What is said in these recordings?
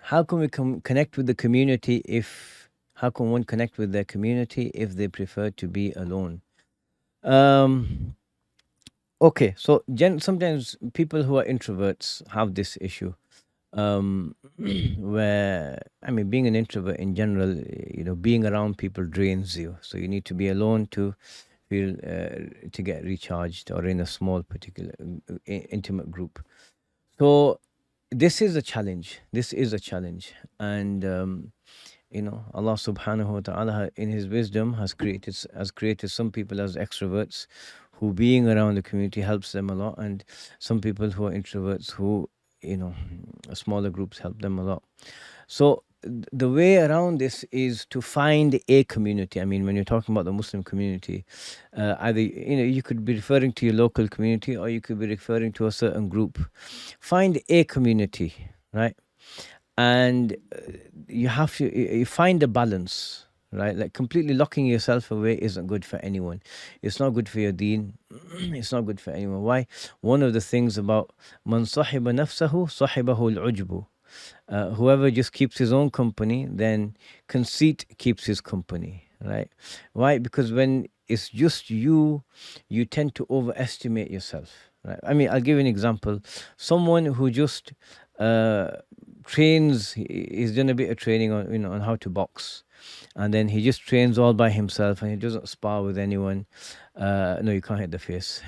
how can we connect with the community if, how can one connect with their community if they prefer to be alone? Um, okay, so sometimes people who are introverts have this issue. Where, I mean, being an introvert in general, being around people drains you. So you need to be alone to feel to get recharged, or in a small, particular, intimate group. So this is a challenge. This is a challenge, and Allah Subhanahu wa Taala in His wisdom has created some people as extroverts, who being around the community helps them a lot, and some people who are introverts, who you know smaller groups help them a lot. So the way around this is to find a community. I mean, when you're talking about the Muslim community, either you could be referring to your local community, or you could be referring to a certain group. Find a community, right? And you have to you find a balance, right? Like, completely locking yourself away isn't good for anyone. It's not good for your deen. It's not good for anyone. Why? One of the things about man sahiba nafsahu sahibahu al-ujbu. Whoever just keeps his own company, then conceit keeps his company, right? Why? Because when it's just you, you tend to overestimate yourself, right? I mean, I'll give you an example. Someone who just uh, trains, he's done a bit of training on on how to box, and then he just trains all by himself, and he doesn't spar with anyone. No, you can't hit the face,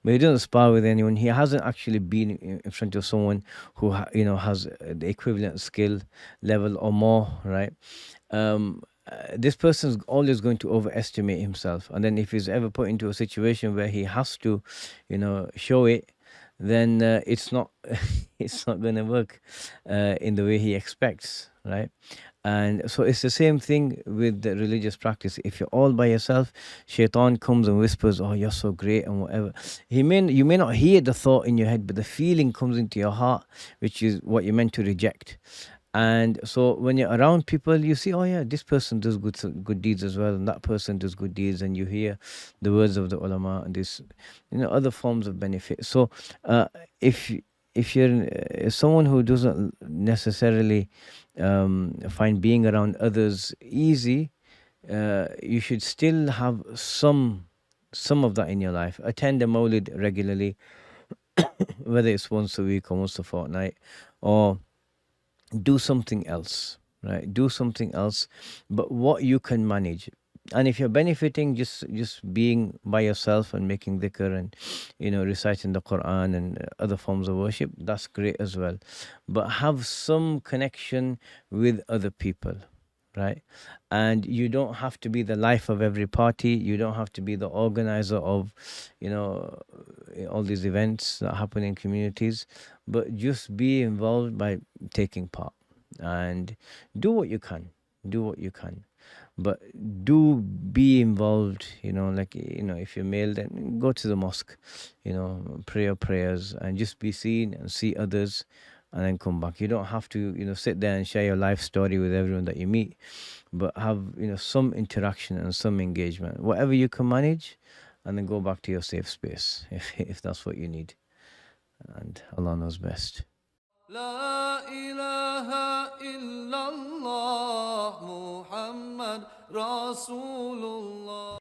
but he doesn't spar with anyone. He hasn't actually been in front of someone who has the equivalent skill level or more, right? This person's always going to overestimate himself, and then if he's ever put into a situation where he has to, show it, then it's not it's not going to work in the way he expects, right? And so it's the same thing with the religious practice. If you're all by yourself, shaitan comes and whispers, oh, you're so great and whatever. You may not hear the thought in your head, but the feeling comes into your heart, which is what you're meant to reject. And so when you're around people, you see, oh yeah, this person does good deeds as well, and that person does good deeds, and you hear the words of the ulama, and this, other forms of benefit. So if you're someone who doesn't necessarily find being around others easy, you should still have some of that in your life. Attend a Mawlid regularly, whether it's once a week or once a fortnight, or do something else, right? Do something else, but what you can manage. And if you're benefiting just being by yourself and making dhikr and reciting the Quran and other forms of worship, that's great as well. But have some connection with other people, right? And you don't have to be the life of every party. You don't have to be the organizer of all these events that happen in communities, but just be involved by taking part, and do what you can. Do what you can, but do be involved. Like, if you're male, then go to the mosque, pray your prayers, and just be seen and see others, and then come back. You don't have to sit there and share your life story with everyone that you meet, but have some interaction and some engagement, whatever you can manage, and then go back to your safe space if that's what you need. And Allah knows best. لا إله إلا الله محمد رسول الله